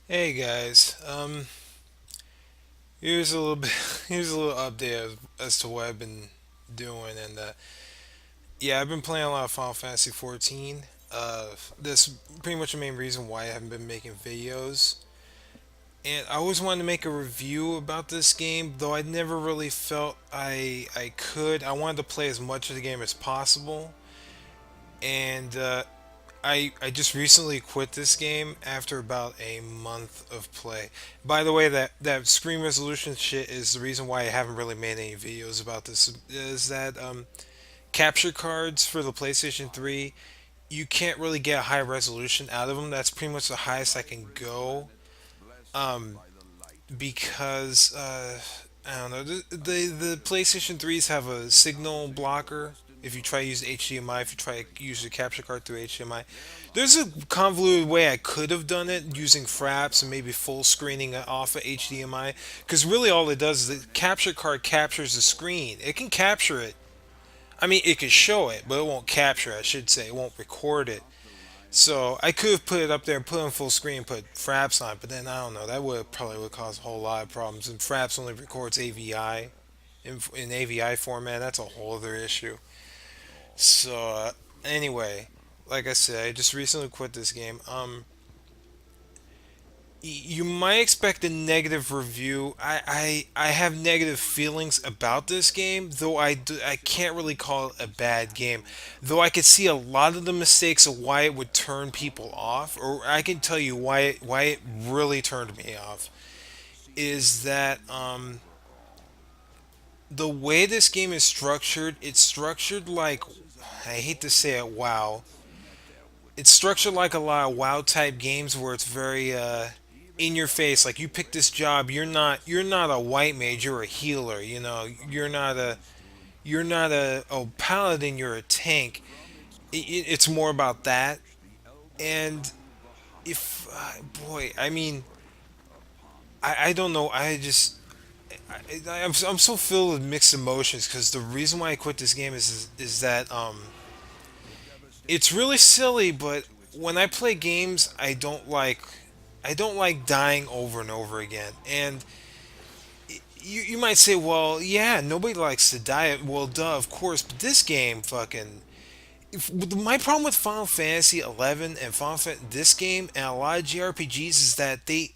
Hey guys, here's a little bit, here's a little update as to what I've been doing, and yeah, I've been playing a lot of Final Fantasy 14. That's pretty much the main reason why I haven't been making videos. And I always wanted to make a review about this game, though I never really felt I could. I wanted to play as much of the game as possible, and I just recently quit this game after about a month of play. By the way, that screen resolution shit is the reason why I haven't really made any videos about this. Is that capture cards for the PlayStation 3? You can't really get a high resolution out of them. That's pretty much the highest I can go. Um, because I don't know. The PlayStation 3s have a signal blocker. If you try to use HDMI, if you try to use your capture card through HDMI, there's a convoluted way I could have done it using fraps and maybe full screening it off of HDMI. Because really, all it does is the capture card captures the screen. It can capture it. I mean, it can show it, but it won't capture it. I should say it won't record it. So I could have put it up there and put it on full screen and put Fraps on it, but then I don't know. That would probably would cause a whole lot of problems. And Fraps only records AVI in AVI format. That's a whole other issue. So anyway, like I said, I just recently quit this game. You might expect a negative review. I have negative feelings about this game, though I can't really call it a bad game. Though I could see a lot of the mistakes of why it would turn people off, or I can tell you why it really turned me off. Is that the way this game is structured? It's structured like, I hate to say it, WoW. It's structured like a lot of WoW type games where it's very in your face. Like, you pick this job, you're not a white mage, you're a healer. You know, you're not a paladin, you're a tank. It's more about that. And if boy, I mean, I don't know. I'm so filled with mixed emotions because the reason why I quit this game is that it's really silly, but when I play games, I don't like dying over and over again. And you might say, well, yeah, nobody likes to die. Well, duh, of course. But this game, fucking, my problem with Final Fantasy 11 and this game and a lot of JRPGs is that they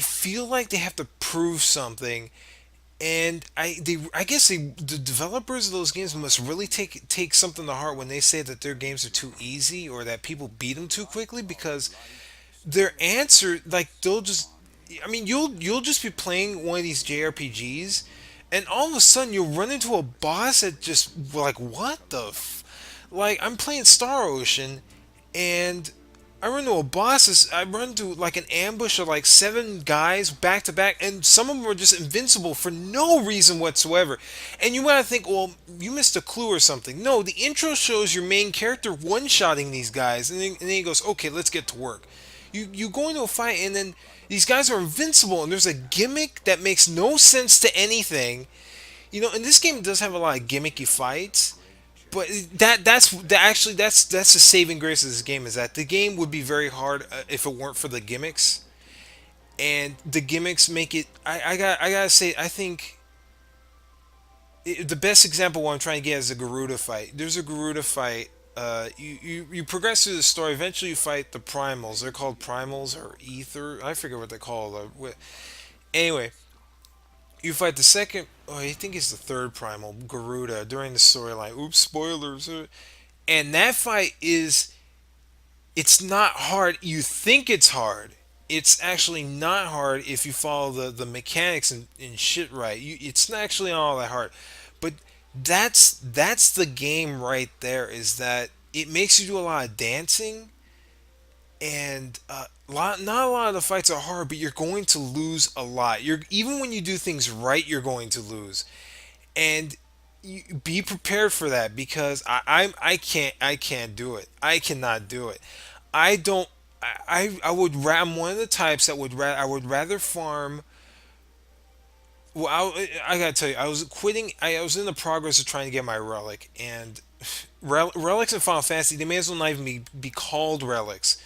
feel like they have to prove something. And I guess the developers of those games must really take something to heart when they say that their games are too easy or that people beat them too quickly, because their answer, like, they'll just, I mean, you'll just be playing one of these JRPGs, and all of a sudden you'll run into a boss that just, like, what the like, I'm playing Star Ocean, and I run into a boss. I run into like an ambush of like seven guys back to back, and some of them are just invincible for no reason whatsoever. And you might think, well, you missed a clue or something. No, the intro shows your main character one-shotting these guys, and then he goes, "Okay, let's get to work." You go into a fight, and then these guys are invincible, and there's a gimmick that makes no sense to anything. And this game does have a lot of gimmicky fights, but that's the saving grace of this game, is that the game would be very hard if it weren't for the gimmicks, and the gimmicks make it. I gotta say, I think the best example what I'm trying to get is a Garuda fight. There's a Garuda fight. You progress through the story. Eventually, you fight the primals. They're called primals or ether. I forget what they call it. Anyway, you fight the second. Oh, I think it's the third primal, Garuda, during the storyline. Oops, spoilers. And that fight it's not hard. You think it's hard. It's actually not hard if you follow the mechanics and shit right. It's not actually all that hard. But that's the game right there, is that it makes you do a lot of dancing, and not a lot of the fights are hard, but you're going to lose a lot. You're Even when you do things right, you're going to lose. And be prepared for that, because I can't do it. I cannot do it. I don't. I'm one of the types that I would rather farm. Well, I gotta tell you, I was quitting. I was in the progress of trying to get my relic, and relics in Final Fantasy, they may as well not even be called relics.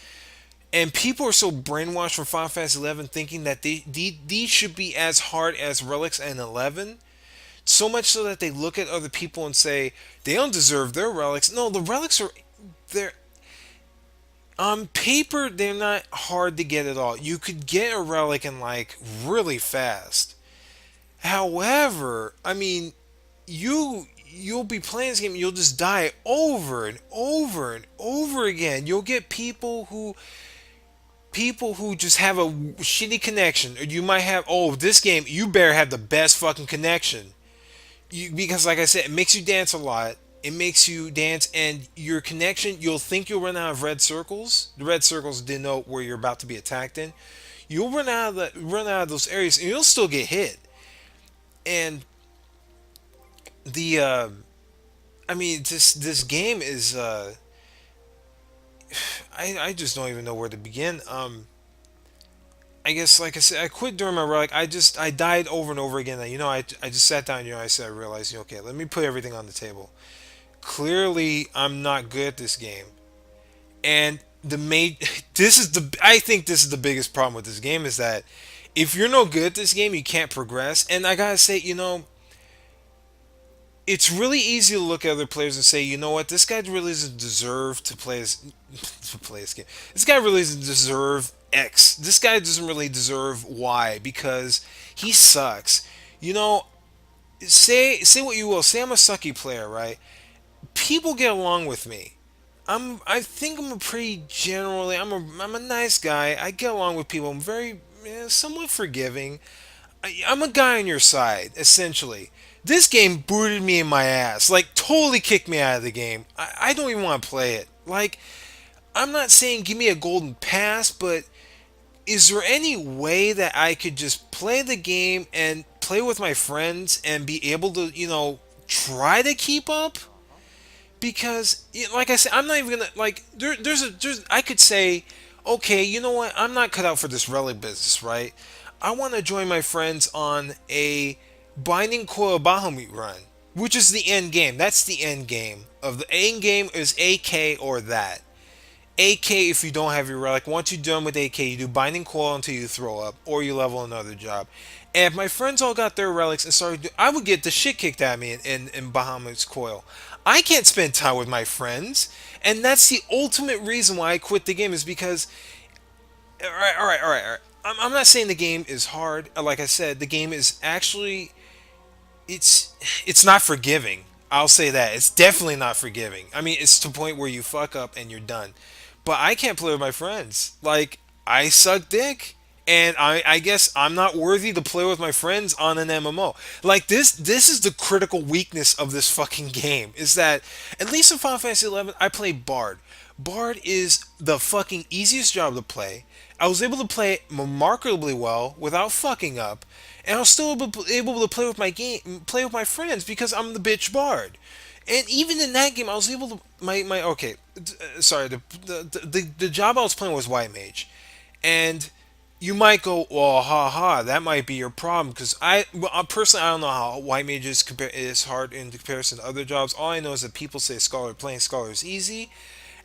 And people are so brainwashed from Final Fantasy 11 thinking that these should be as hard as Relics and 11. So much so that they look at other people and say they don't deserve their relics. No, the relics are they're on paper they're not hard to get at all. You could get a relic in like really fast. However, I mean, you'll be playing this game, you'll just die over and over and over again. You'll get people who just have a shitty connection, or you might have, oh, this game you better have the best fucking connection. Because like I said, it makes you dance a lot. It makes you dance, and your connection, you'll think you'll run out of red circles. The red circles denote where you're about to be attacked in. You'll run out of those areas, and you'll still get hit. And the I mean, this game is I just don't even know where to begin. I guess, like I said, I quit during my relic. I died over and over again. I just sat down. I said, I realized, okay, let me put everything on the table. Clearly, I'm not good at this game, and this is the I think this is the biggest problem with this game, is that if you're no good at this game, you can't progress. And I gotta say, it's really easy to look at other players and say, you know what, this guy really doesn't deserve to play this to play this game. This guy really doesn't deserve X. This guy doesn't really deserve Y because he sucks. You know, say what you will. Say I'm a sucky player, right? People get along with me. I think I'm a pretty generally I'm a nice guy. I get along with people. I'm very somewhat forgiving. I'm a guy on your side, essentially. This game booted me in my ass. Like, totally kicked me out of the game. I don't even want to play it. Like, I'm not saying give me a golden pass, but is there any way that I could just play the game and play with my friends and be able to, try to keep up? Because, like I said, I'm not even gonna, like, I could say, okay, you know what, I'm not cut out for this relic business, right? I want to join my friends on a Binding Coil Bahamut run, which is the end game. That's the end game. Of the end game is AK or that. AK if you don't have your relic. Once you're done with AK, you do Binding Coil until you throw up, or you level another job. And if my friends all got their relics and started, I would get the shit kicked out of me in Bahamut's Coil. I can't spend time with my friends, and that's the ultimate reason why I quit the game. Is because, all right. I'm not saying the game is hard. Like I said, the game is actually it's it's not forgiving. I'll say that. It's definitely not forgiving. I mean, it's to the point where you fuck up and you're done. But I can't play with my friends. Like, I suck dick. And I guess I'm not worthy to play with my friends on an MMO. Like, this is the critical weakness of this fucking game. Is that, at least in Final Fantasy 11, I play Bard. Bard is the fucking easiest job to play. I was able to play it remarkably well without fucking up, and I was still able to play with my friends because I'm the bitch Bard. And even in that game, I was able to my okay, sorry, the job I was playing was White Mage, and you might go, well, haha, that might be your problem because personally I don't know how White Mage is hard in comparison to other jobs. All I know is that people say playing Scholar is easy.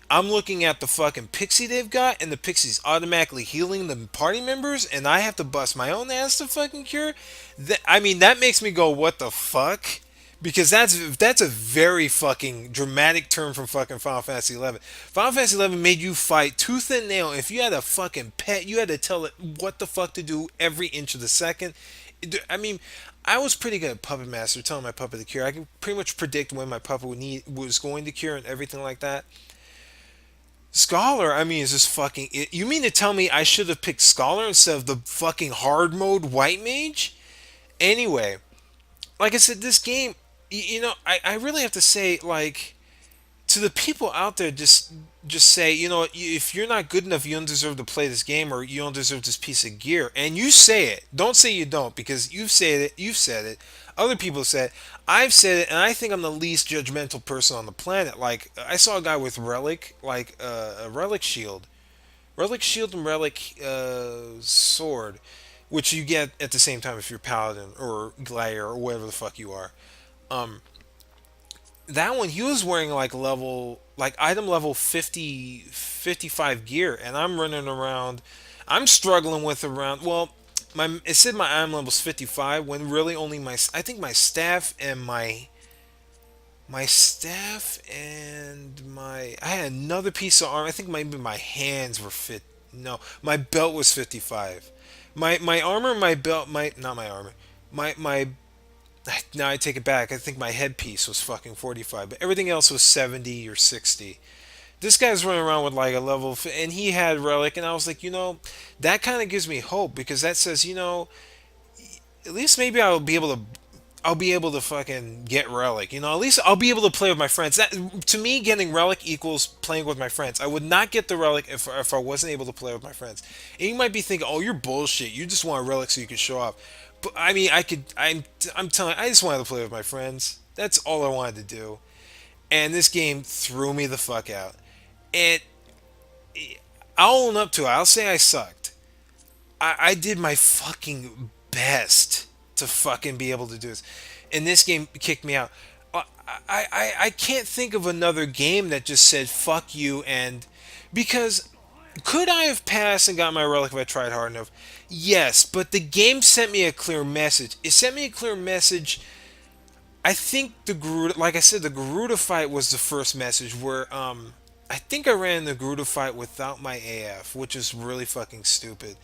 I'm looking at the fucking pixie they've got, and the pixie's automatically healing the party members, and I have to bust my own ass to fucking cure. I mean, that makes me go, what the fuck? Because that's a very fucking dramatic turn from fucking Final Fantasy 11. Final Fantasy 11 made you fight tooth and nail. If you had a fucking pet, you had to tell it what the fuck to do every inch of the second. I mean, I was pretty good at Puppet Master, telling my puppet to cure. I could pretty much predict when my puppet was going to cure and everything like that. Scholar, I mean, is just fucking. You mean to tell me I should have picked Scholar instead of the fucking hard mode White Mage? Anyway, like I said, this game, I really have to say, like, to the people out there, just say, if you're not good enough, you don't deserve to play this game, or you don't deserve this piece of gear. And you say it. Don't say you don't, because you've said it. You've said it. Other people said it. I've said it, and I think I'm the least judgmental person on the planet. Like, I saw a guy with Relic, like a Relic Shield and Relic Sword, which you get at the same time if you're Paladin or Gladiator or whatever the fuck you are. Um, that one, he was wearing like level like item level 50, 55 gear, and I'm running around. I'm struggling with around. Well, my it said my item level's 55 when really only my I think my staff and my I had another piece of armor. I think maybe my hands were fit. No, my belt was 55. My armor, my belt, my not my armor. My now I take it back. I think my headpiece was fucking 45, but everything else was 70 or 60. This guy's running around with like a and he had relic, and I was like, that kind of gives me hope because that says, at least maybe I'll be able to fucking get relic. At least I'll be able to play with my friends. That to me, getting relic equals playing with my friends. I would not get the relic if I wasn't able to play with my friends. And you might be thinking, "Oh, you're bullshit. You just want a relic so you can show off." But I mean, I'm telling. I just wanted to play with my friends. That's all I wanted to do. And this game threw me the fuck out. And I'll own up to it. I'll say I sucked. I did my fucking best to fucking be able to do this. And this game kicked me out. I can't think of another game that just said fuck you. And because could I have passed and got my relic if I tried hard enough? Yes, but the game sent me a clear message. It sent me a clear message. I think the Garuda, like I said, the Garuda fight was the first message where I think I ran the Garuda fight without my AF, which is really fucking stupid.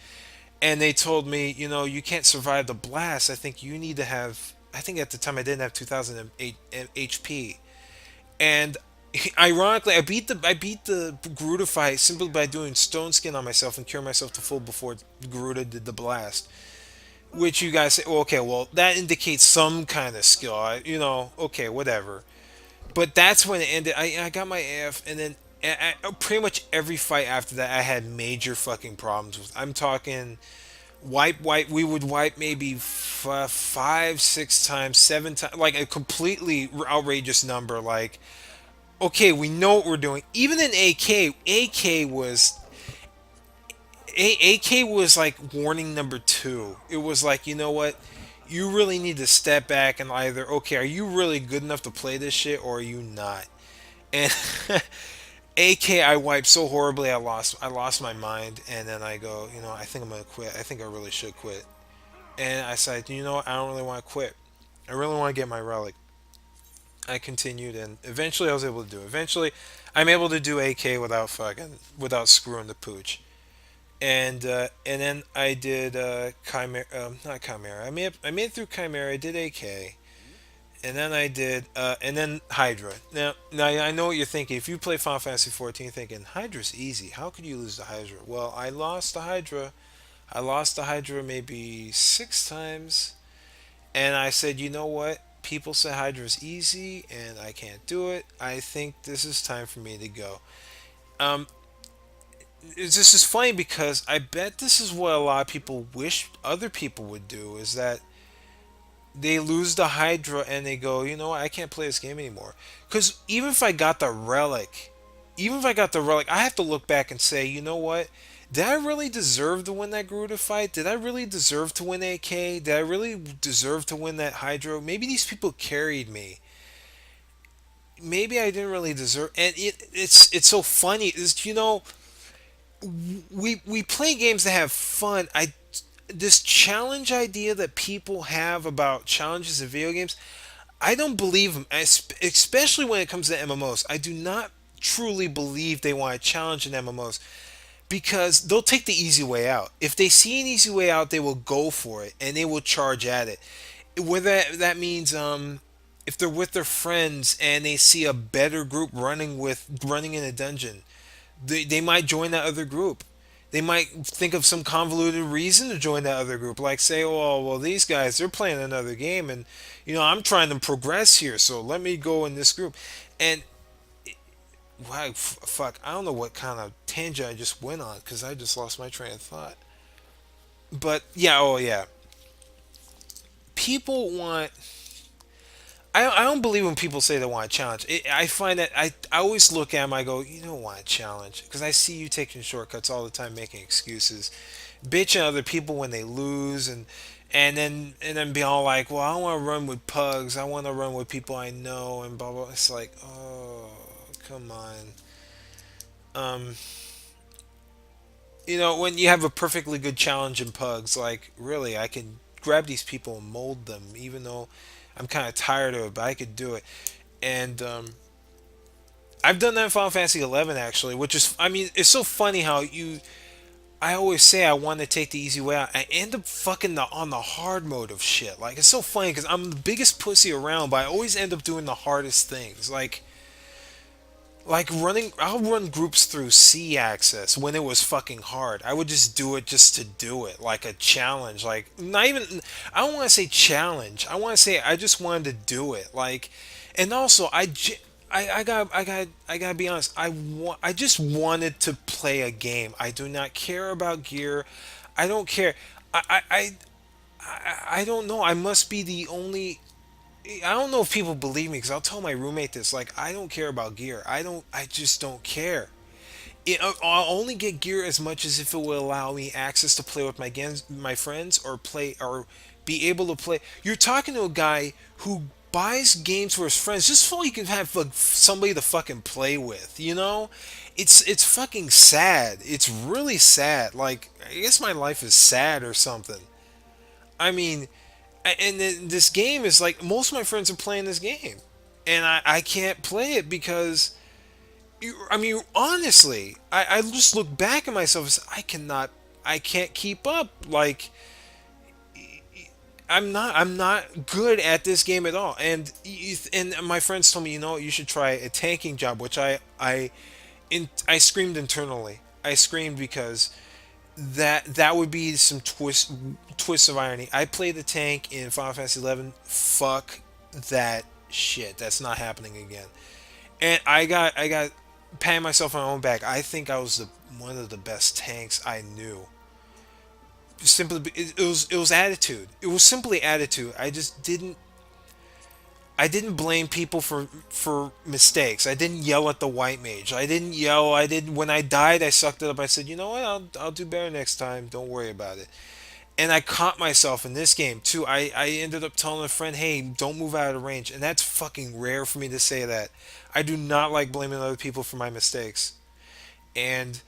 And they told me, you can't survive the blast. I think you need to have. I think at the time I didn't have 2008 HP, and ironically, I beat the Garuda fight simply by doing stone skin on myself and cure myself to full before Garuda did the blast. Which you guys say, well, okay, well that indicates some kind of skill. Okay, whatever. But that's when it ended. I got my AF, and then pretty much every fight after that, I had major fucking problems with. I'm talking wipe. We would wipe maybe five, six times, seven times, like a completely outrageous number. Like, okay, we know what we're doing. Even in AK was like warning number two. It was like, you know what? You really need to step back and either, okay, are you really good enough to play this shit or are you not? And AK, I wiped so horribly, I lost my mind, and then I go, I think I'm gonna quit. I think I really should quit. And I said, what? I don't really want to quit. I really want to get my relic. I continued, and eventually I was able to do it. Eventually, I'm able to do AK without screwing the pooch. And then I did Chimera, not Chimera. I made it through Chimera. I did AK, and then I did and then Hydra. Now I know what you're thinking. If you play Final Fantasy 14, you're thinking Hydra's easy. How could you lose to Hydra? Well, I lost to Hydra. I lost to Hydra maybe six times, and I said, you know what? People say Hydra's easy, and I can't do it. I think this is time for me to go. Um, this is funny because I bet this is what a lot of people wish other people would do is that they lose the Hydra and they go, you know what, I can't play this game anymore. Because even if I got the relic, I have to look back and say, you know what, did I really deserve to win that Garuda fight? Did I really deserve to win AK? Did I really deserve to win that Hydra? Maybe these people carried me. Maybe I didn't really deserve. And it's so funny. Is we play games to have fun. I This challenge idea that people have about challenges in video games, I don't believe them. Especially when it comes to MMOs. I do not truly believe they want to challenge in MMOs because they'll take the easy way out. If they see an easy way out, they will go for it and they will charge at it. Whether that means if they're with their friends and they see a better group running in a dungeon, they might join that other group. They might think of some convoluted reason to join that other group, like say, "Oh, well, these guys they're playing another game, and I'm trying to progress here, so let me go in this group." And wow, fuck, I don't know what kind of tangent I just went on because I just lost my train of thought. But yeah, oh yeah, people want. I don't believe when people say they want a challenge. I find that I always look at them. I go, you don't want a challenge because I see you taking shortcuts all the time, making excuses, bitching at other people when they lose, and then be all like, well, I want to run with pugs. I want to run with people I know, and blah blah. It's like, oh, come on. Um, when you have a perfectly good challenge in pugs, like really, I can grab these people and mold them, even though I'm kind of tired of it, but I could do it. And I've done that in Final Fantasy 11 actually, which is, I mean, it's so funny how I always say I want to take the easy way out. I end up fucking on the hard mode of shit. Like it's so funny because I'm the biggest pussy around, but I always end up doing the hardest things. Like running, I'll run groups through C access when it was fucking hard. I would just do it just to do it, like a challenge. Like not even, I don't want to say challenge. I want to say I just wanted to do it. Like, and also I gotta be honest. I just wanted to play a game. I do not care about gear. I don't care. I I I, I don't know. I must be the only. I don't know if people believe me because I'll tell my roommate this. Like, I don't care about gear. I don't. I just don't care. I'll only get gear as much as if it will allow me access to play with my friends or play or be able to play. You're talking to a guy who buys games for his friends just so he can have like, somebody to fucking play with. It's fucking sad. It's really sad. Like, I guess my life is sad or something. I mean, and then this game is like most of my friends are playing this game, and I can't play it because I mean honestly I just look back at myself and say, I can't keep up. Like I'm not good at this game at all. And my friends told me, you should try a tanking job, which I screamed internally. I screamed because that would be some twists of irony. I played the tank in Final Fantasy 11. Fuck that shit. That's not happening again. And I got patting myself on my own back. I think I was one of the best tanks I knew. Simply, it was attitude. It was simply attitude. I didn't blame people for mistakes. I didn't yell at the white mage. I didn't yell. I didn't When I died, I sucked it up. I said, "You know what? I'll do better next time. Don't worry about it." And I caught myself in this game too. I ended up telling a friend, "Hey, don't move out of range." And that's fucking rare for me to say that. I do not like blaming other people for my mistakes. And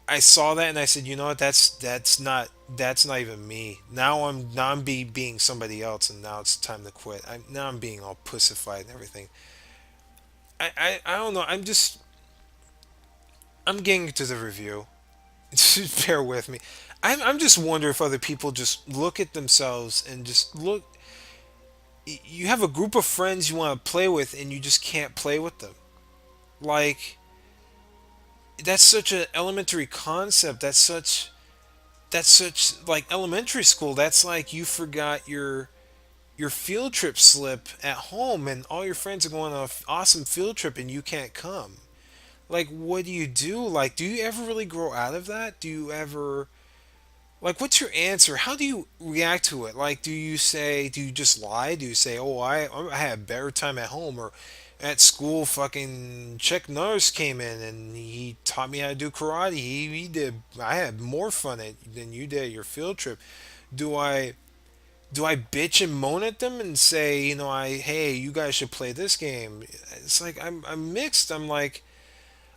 I saw that and I said, "You know what? That's not even me. Now I'm being somebody else, and now it's time to quit. Now I'm being all pussified and everything." I don't know. I'm getting to the review. Just bear with me. I'm just wondering if other people just look at themselves and just look. You have a group of friends you want to play with, and you just can't play with them. Like that's such an elementary concept. That's such like elementary school. That's like you forgot your field trip slip at home, and all your friends are going on an awesome field trip, and you can't come. Like, what do you do? Like, do you ever really grow out of that? Do you ever like? What's your answer? How do you react to it? Like, do you just lie? Do you say, "Oh, I had a better time at home," or at school, fucking Chuck Norris came in and he taught me how to do karate. He did. I had more fun than you did at your field trip. Do I do I bitch and moan at them and say, hey, you guys should play this game? It's like I'm mixed. I'm like,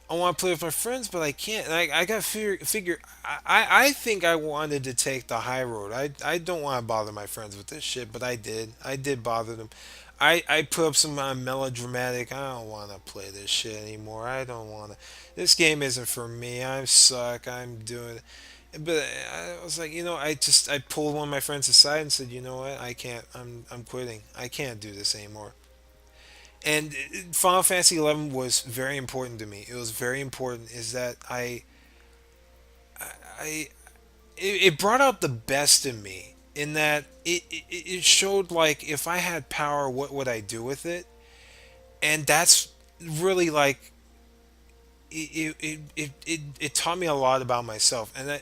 I want to play with my friends, but I can't. And I got to figure. I think I wanted to take the high road. I don't want to bother my friends with this shit, but I did. I did bother them. I put up some melodramatic. I don't want to play this shit anymore. I don't want to. This game isn't for me. I suck. I'm doing. But I was like, I pulled one of my friends aside and said, you know what, I can't. I'm quitting. I can't do this anymore. And Final Fantasy 11 was very important to me. It was very important. Is that I it brought out the best in me. In that it showed like if I had power, what would I do with it? And that's really like it taught me a lot about myself. And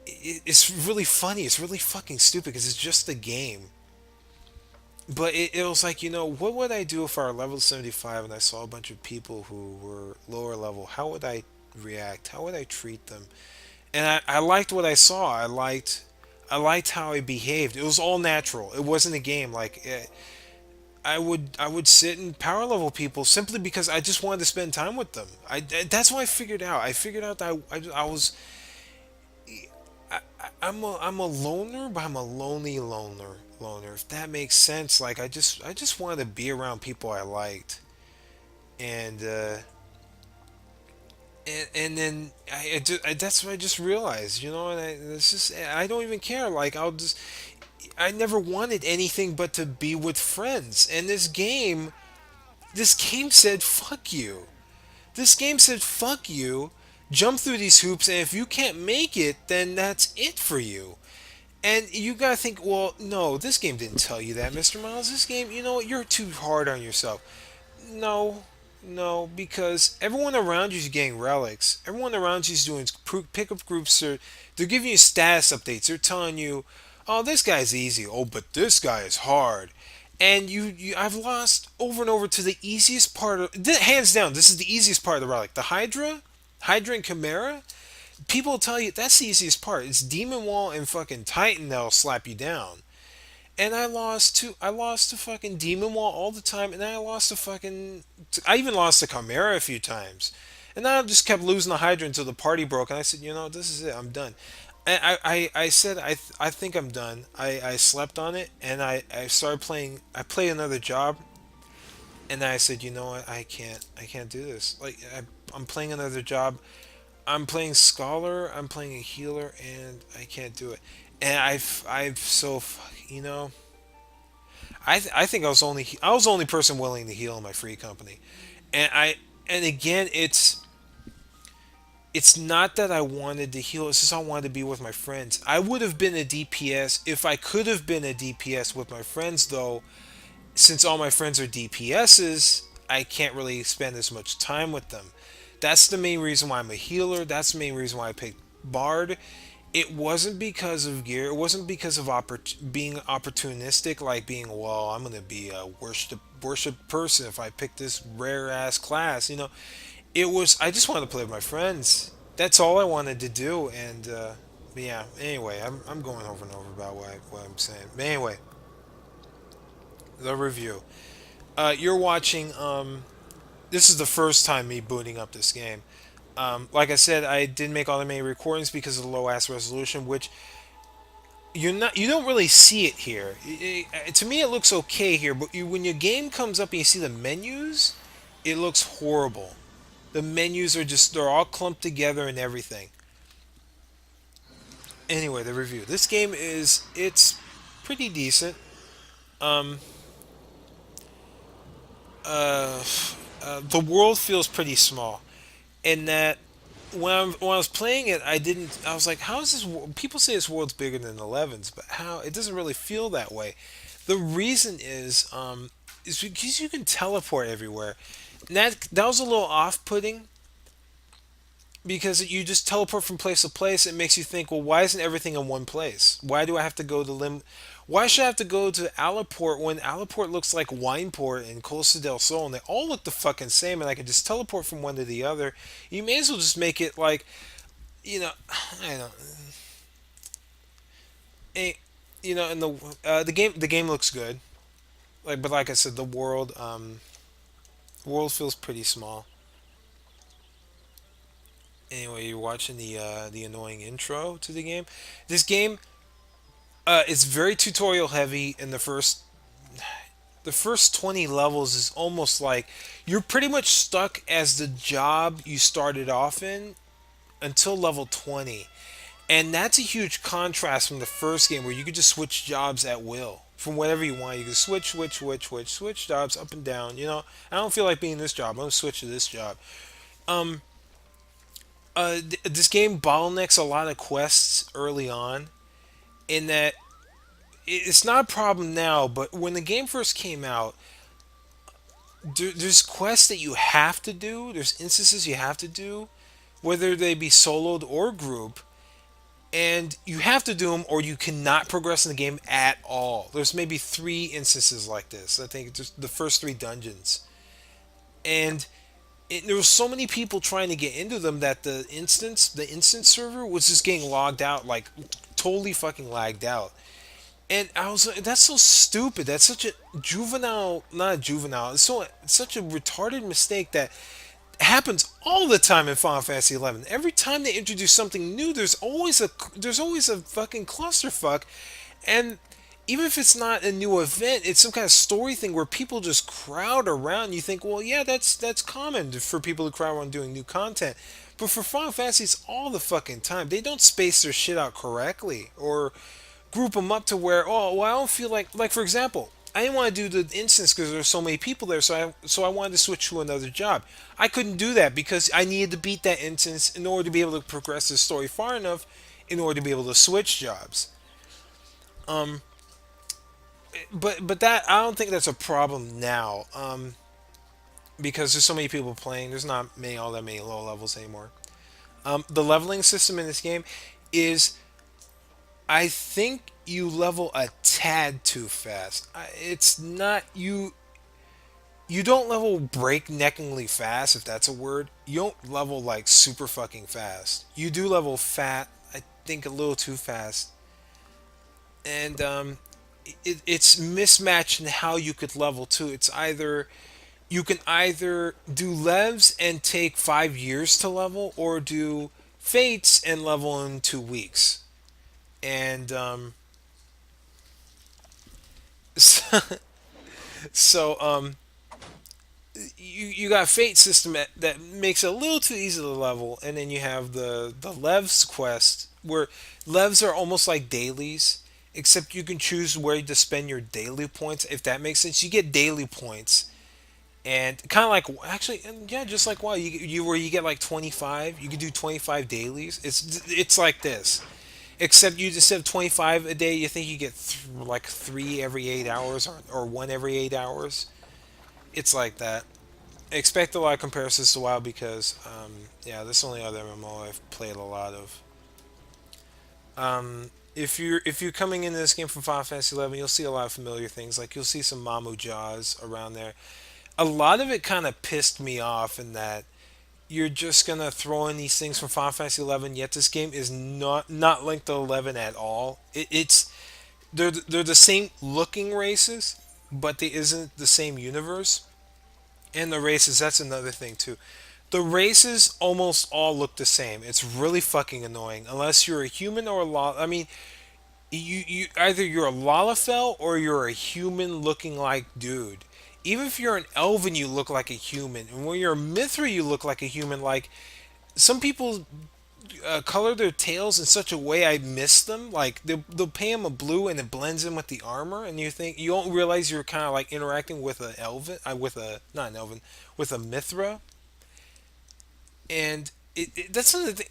it's really funny. It's really fucking stupid because it's just a game. But it was like, what would I do if I were level 75 and I saw a bunch of people who were lower level? How would I react? How would I treat them? And I liked what I saw. I liked how I behaved. It was all natural. It wasn't a game. Like, I would sit and power level people simply because I just wanted to spend time with them. That's what I figured out. I figured out that I was I'm a loner, but I'm a lonely loner. If that makes sense. Like I just wanted to be around people I liked, and and then that's what I just realized. And it's just I don't even care. Like I never wanted anything but to be with friends. And this game said fuck you. This game said fuck you. Jump through these hoops, and if you can't make it, then that's it for you. And you gotta think, well, no, this game didn't tell you that, Mr. Miles. This game, you know what? You're too hard on yourself. No, no, because everyone around you is getting relics. Everyone around you is doing pickup groups. They're giving you status updates. They're telling you, "Oh, this guy's easy. Oh, but this guy is hard." And I've lost over and over to the easiest part of, hands down. This is the easiest part of the relic. The Hydra and Chimera. People tell you that's the easiest part. It's Demon Wall and fucking Titan that'll slap you down. And I lost to fucking Demon Wall all the time, and then I even lost to Chimera a few times. And then I just kept losing the Hydra until the party broke, and I said, this is it, I'm done. And I said, I think I'm done. I slept on it, and I started playing, I played another job, and then I said, you know what, I can't do this. Like, I'm playing another job, I'm playing Scholar, I'm playing a healer, and I can't do it. And I've so, you know, I think I was the only person willing to heal in my free company, and again, it's not that I wanted to heal. It's just I wanted to be with my friends. I would have been a DPS if I could have been a DPS with my friends, though. Since all my friends are DPSs, I can't really spend as much time with them. That's the main reason why I'm a healer. That's the main reason why I picked Bard. It wasn't because of gear. It wasn't because of being opportunistic, like being, well, I'm gonna be a worship person if I pick this rare ass class. It was, I just wanted to play with my friends. That's all I wanted to do. And but yeah. Anyway, I'm going over and over about what I'm saying. But anyway, the review. You're watching. This is the first time me booting up this game. Like I said, I didn't make all the many recordings because of the low ass resolution, which you don't really see it here. To me, it looks okay here, but when your game comes up and you see the menus, it looks horrible. The menus are they're all clumped together and everything. Anyway, the review. This game it's pretty decent. Um, uh, the world feels pretty small, in that when I was playing it, I was like, how is this? People say this world's bigger than 11's, but how? It doesn't really feel that way. The reason is because you can teleport everywhere. And that was a little off-putting because you just teleport from place to place. It makes you think, well, why isn't everything in one place? Why do I have to go to Why should I have to go to Alaport when Alaport looks like Wineport and Costa del Sol, and they all look the fucking same, and I can just teleport from one to the other? You may as well just make it like, you know, I don't, eh, and the game looks good. But like I said, the world feels pretty small. Anyway, you're watching the annoying intro to the game. This game is very tutorial heavy. In the first 20 levels is almost like you're pretty much stuck as the job you started off in until level 20. And that's a huge contrast from the first game where you could just switch jobs at will. From whatever you want, you can switch jobs up and down. I don't feel like being this job. I'm gonna switch to this job. Um, this game bottlenecks a lot of quests early on, in that it's not a problem now, but when the game first came out, there's quests that you have to do. There's instances you have to do, whether they be soloed or group, and you have to do them or you cannot progress in the game at all. There's maybe 3 instances like this. I think just the first 3 dungeons, and there was so many people trying to get into them that the instance server was just getting logged out, like totally fucking lagged out. And I was like, that's so stupid. That's such a juvenile, not juvenile. It's such a retarded mistake that happens all the time in Final Fantasy 11. Every time they introduce something new, there's always a fucking clusterfuck, and even if it's not a new event, it's some kind of story thing where people just crowd around. You think, well, yeah, that's common for people to crowd around doing new content, but for Final Fantasy, it's all the fucking time. They don't space their shit out correctly or group them up to where, oh, well, I don't feel like for example, I didn't want to do the instance because there's so many people there, so I wanted to switch to another job. I couldn't do that because I needed to beat that instance in order to be able to progress the story far enough in order to be able to switch jobs. Um, but that I don't think that's a problem now. Because there's so many people playing. There's not many all that many low levels anymore. The leveling system in this game is, I think you level a tad too fast. It's not you. You don't level breakneckingly fast, if that's a word. You don't level like super fucking fast. You do level fat. I think a little too fast, and it's mismatched in how you could level too. It's either you can either do levs and take 5 years to level, or do fates and level in 2 weeks. And so, so you got fate system that makes it a little too easy to level, and then you have the levs quest where levs are almost like dailies, except you can choose where to spend your daily points. If that makes sense, you get daily points, and kind of like actually, and yeah, just like wow, you where you get like 25, you can do 25 dailies. It's like this, except you instead of 25 a day, you think you get like three every 8 hours, or one every 8 hours. It's like that. Expect a lot of comparisons to WoW because yeah, this is the only other MMO I've played a lot of. If you're coming into this game from Final Fantasy 11, you'll see a lot of familiar things. Like you'll see some Mamu Jaws around there. A lot of it kind of pissed me off in that you're just gonna throw in these things from Final Fantasy 11. Yet this game is not linked to 11 at all. It's they're the same looking races, but they isn't the same universe. And the races, that's another thing too. The races almost all look the same. It's really fucking annoying. Unless you're a human or a lot. I mean, you either you're a Lalafell or you're a human looking like dude. Even if you're an elven, you look like a human. And when you're a Mithra, you look like a human. Like some people color their tails in such a way I miss them. Like they'll paint them a blue and it blends in with the armor, and you don't realize you're kind of like interacting with an elven, with a not an elven, with a Mithra, and that's another thing.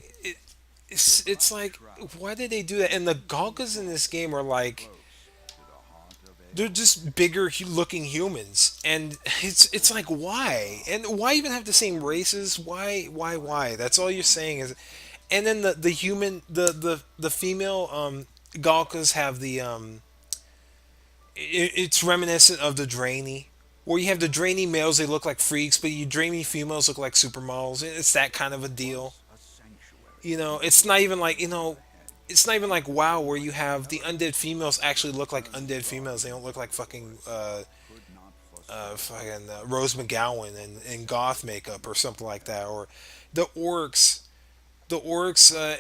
It's like why did they do that? And the Galkas in this game are like they're just bigger looking humans, and it's like why, and why even have the same races? Why? That's all you're saying is, and then the human the female Galkas have it's reminiscent of the Draini, where you have the Draini males, they look like freaks, but you Draini females look like supermodels. It's that kind of a deal. It's not even like it's not even like WoW, where you have the undead females actually look like undead females. They don't look like fucking Rose McGowan and goth makeup or something like that. Or the orcs,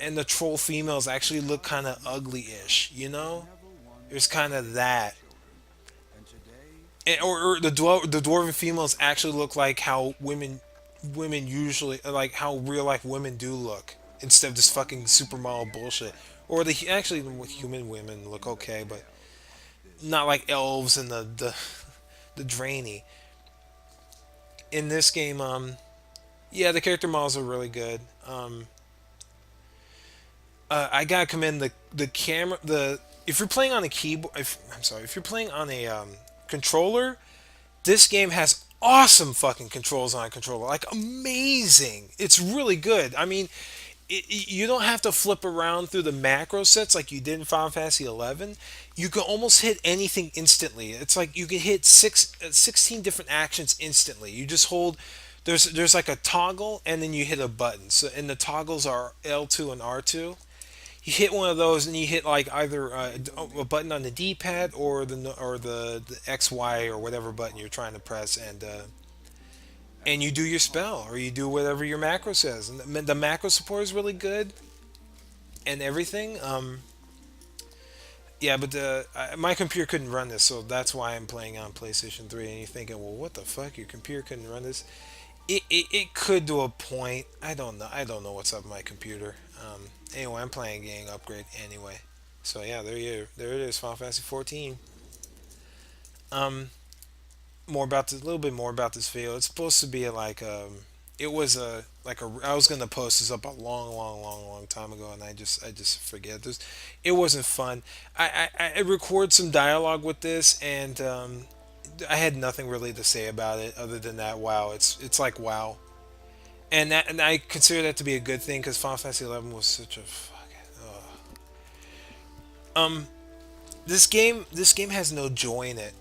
and the troll females actually look kind of ugly-ish. There's kind of that. Or the dwarven females actually look like how women usually like how real life women do look, instead of this fucking supermodel bullshit. Or actually human women look okay, but not like elves and the Draini. In this game, yeah, the character models are really good. I gotta commend the camera. If you're playing on a keyboard, I'm sorry, if you're playing on a controller, this game has awesome fucking controls on a controller. Like amazing. It's really good. I mean, you don't have to flip around through the macro sets like you did in Final Fantasy 11. You can almost hit anything instantly. It's like you can hit 16 different actions instantly. You just hold. There's like a toggle, and then you hit a button. So and the toggles are L2 and R2. You hit one of those, and you hit like either a button on the D-pad or the X, Y, or whatever button you're trying to press, and you do your spell or you do whatever your macro says. And the macro support is really good and everything. Yeah, but my computer couldn't run this, so that's why I'm playing on PlayStation 3. And you're thinking, well, what the fuck? Your computer couldn't run this? It could to a point. I don't know. I don't know what's up with my computer. Anyway, I'm playing a game upgrade anyway. So yeah, there it is, Final Fantasy 14. Um, more about this, a little bit more about this video. It's supposed to be like it was a like a. I was gonna post this up a long time ago, and I just forget. It wasn't fun. I record some dialogue with this, and I had nothing really to say about it other than that. Wow, it's like wow, and I consider that to be a good thing because Final Fantasy 11 was such a fucking. Um, this game has no joy in it,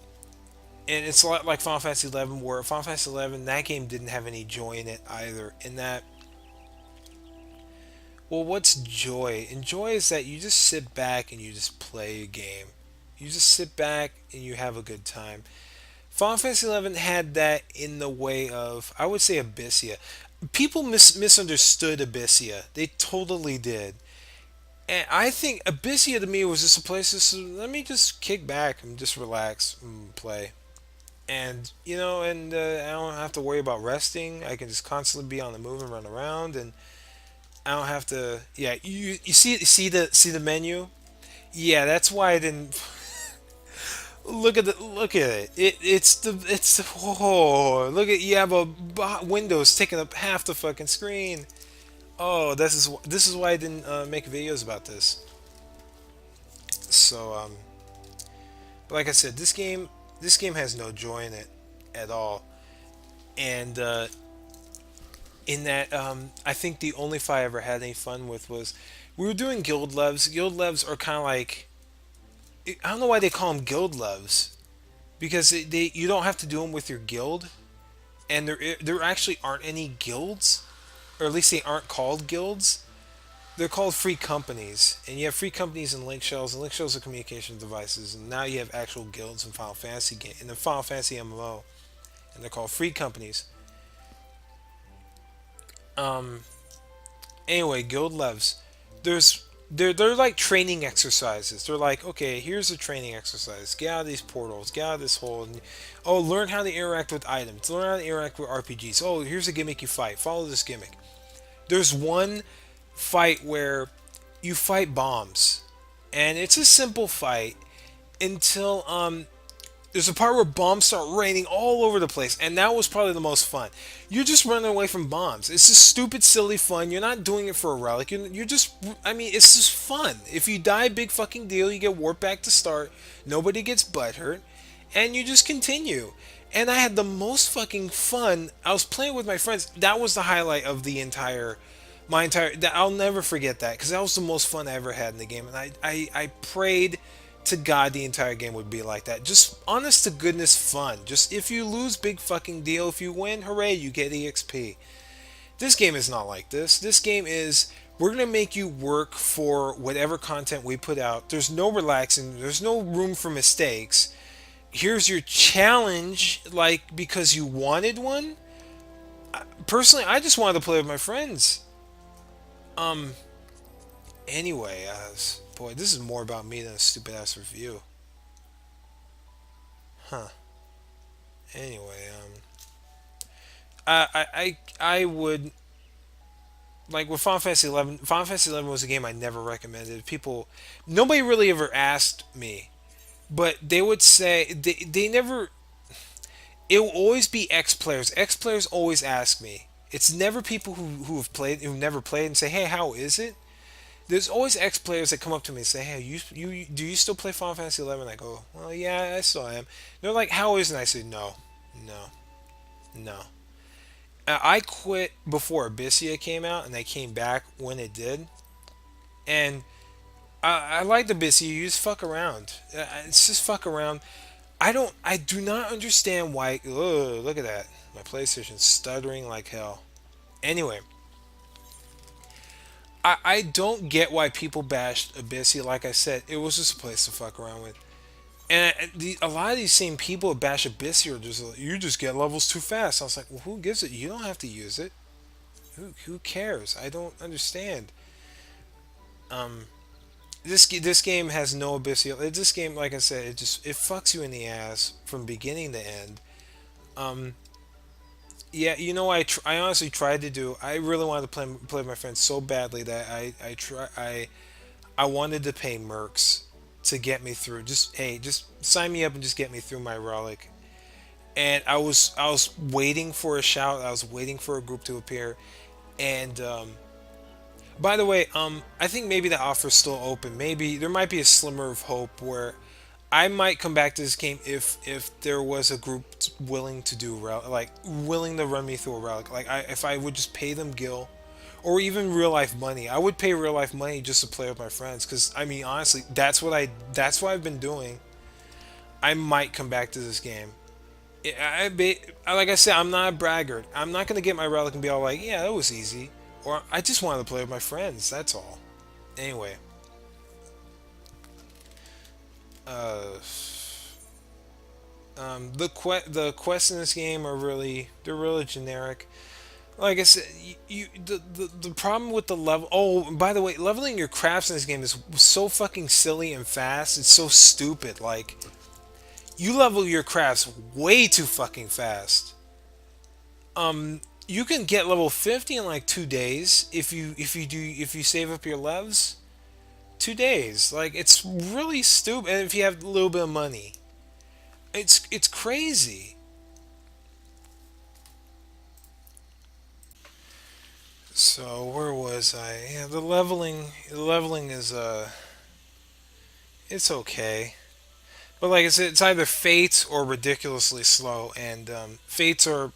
and it's a lot like Final Fantasy 11, where Final Fantasy 11 that game didn't have any joy in it either. In that, well, what's joy? And joy is that you just sit back and you just play a game. You just sit back and you have a good time. Final Fantasy 11 had that in the way of, I would say, Abyssia. People misunderstood Abyssia. They totally did. And I think Abyssia to me was just a place to let me just kick back and just relax and play. And I don't have to worry about resting. I can just constantly be on the move and run around, and I don't have to. Yeah, you see the menu. Yeah, that's why I didn't look at it. It's the whoa. Look at you have a Windows taking up half the fucking screen. Oh, this is why I didn't make videos about this. So but like I said, this game has no joy in it at all, and in that I think the only fight I ever had any fun with was we were doing guild levs. Guild levs are kind of like, I don't know why they call them guild levs, because you don't have to do them with your guild, and there actually aren't any guilds, or at least they aren't called guilds. They're called free companies, and you have free companies in link shells, and link shells are communication devices, and now you have actual guilds in Final Fantasy in the Final Fantasy MMO, and they're called free companies. Um, Anyway, guild levs. They're like training exercises. They're like, okay, here's a training exercise. Get out of these portals. Get out of this hole. And, oh, learn how to interact with items. Learn how to interact with RPGs. Oh, here's a gimmick you fight. Follow this gimmick. There's one fight where you fight bombs, and it's a simple fight until there's a part where bombs start raining all over the place, and that was probably the most fun. You're just running away from bombs. It's just stupid, silly fun. You're not doing it for a relic. You're just, I mean, it's just fun. If you die, big fucking deal. You get warped back to start. Nobody gets butthurt, and you just continue. And I had the most fucking fun. I was playing with my friends. That was the highlight of my entire. I'll never forget that because that was the most fun I ever had in the game, and I prayed to God the entire game would be like that. Just honest to goodness fun. Just if you lose, big fucking deal. If you win, hooray, you get EXP. This game is not like this. This game is, we're going to make you work for whatever content we put out. There's no relaxing. There's no room for mistakes. Here's your challenge, like, because you wanted one. Personally, I just wanted to play with my friends. Um, anyway, boy, this is more about me than a stupid ass review. Huh. Anyway, I would like with Final Fantasy 11. Final Fantasy 11 was a game I never recommended. Nobody really ever asked me, but they would say they never. It will always be ex players. Ex players always ask me. It's never people who never played and say, "Hey, how is it?" There's always ex players that come up to me and say, "Hey, you do you still play Final Fantasy 11?" I go, "Well, yeah, I still am." They're like, "How is it?" And I say, "No, no, no." I quit before Abyssia came out, and I came back when it did. And I like Abyssia. You just fuck around. It's just fuck around. I do not understand why. Ugh, look at that. My PlayStation's stuttering like hell. Anyway, I don't get why people bashed Abyssea. Like I said, it was just a place to fuck around with. And a lot of these same people that bash Abyssea are just like, you just get levels too fast. I was like, well, who gives it? You don't have to use it. Who cares? I don't understand. Um, this game has no Abyssea. This game, like I said, it fucks you in the ass from beginning to end. Um, yeah, I honestly tried to do. I really wanted to play with my friends so badly that I wanted to pay mercs to get me through. Just hey, just sign me up and just get me through my relic. And I was waiting for a shout. I was waiting for a group to appear. And by the way, I think maybe the offer's still open. Maybe there might be a slimmer of hope where I might come back to this game if there was a group willing to do like willing to run me through a relic. Like if I would just pay them gil, or even real life money. I would pay real life money just to play with my friends. Because I mean, honestly, that's what I've been doing. I might come back to this game. Like I said, I'm not a braggart. I'm not gonna get my relic and be all like, yeah, that was easy, or I just wanted to play with my friends. That's all. Anyway, uh, the quests in this game are they're really generic. Like I said, the problem with the level. Oh, by the way, leveling your crafts in this game is so fucking silly and fast. It's so stupid. Like you level your crafts way too fucking fast. You can get level 50 in like 2 days if you save up your levs. 2 days. Like it's really stupid. And if you have a little bit of money, it's crazy. So where was I? Yeah, the leveling is it's okay. But like I said, it's either fates or ridiculously slow. And fates are